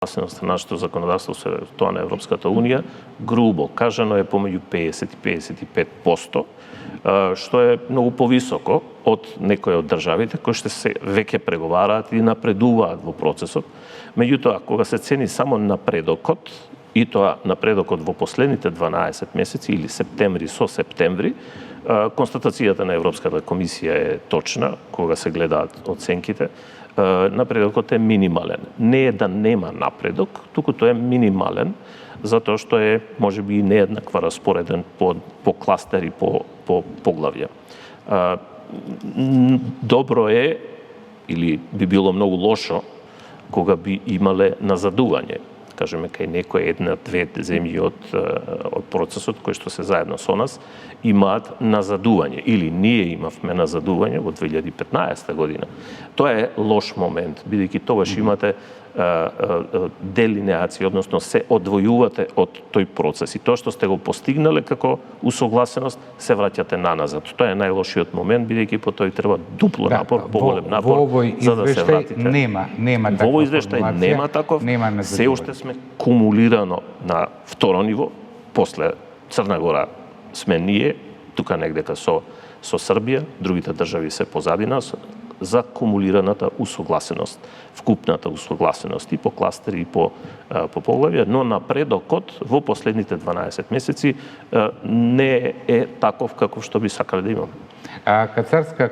на нашето законодавство со тоа на Европската Унија, грубо кажано е помеѓу 50 и 55%, што е многу повисоко од некои од државите кои што се веќе преговараат и напредуваат во процесот. Меѓутоа, кога се цени само напредокот, и тоа напредокот во последните 12 месеци или септември со септември, констатацијата на Европската комисија е точна кога се гледаат оценките. Напредокот е минимален. Не е да нема напредок, туку тој е минимален, затоа што е можеби и нееднаква распореден по кластери, по поглавја. Добро е, или би било многу лошо, кога би имале назадување. Кажеме, кај некој една-две земји од процесот, кои што се заедно со нас, имаат назадување, или ние имавме назадување во 2015 година. Тоа е лош момент, бидејќи тогаш имате делинеација, односно се одвојувате од тој процес. И тоа што сте го постигнале како усогласеност, се враќате наназад. Тоа е најлошиот момент, бидејќи по тој треба дупло напор, поголем напор, за да се вратите. Нема во овој извештај нема таков, се уште сме кумулирано на второ ниво, после Црна Гора сме ние, тука негдека со Србија, другите држави се позади нас, за кумулираната усогласеност, вкупната усогласеност и по кластери и по поглавја, но напредокот во последните 12 месеци не е таков каков што би сакале да имаме. Кацарска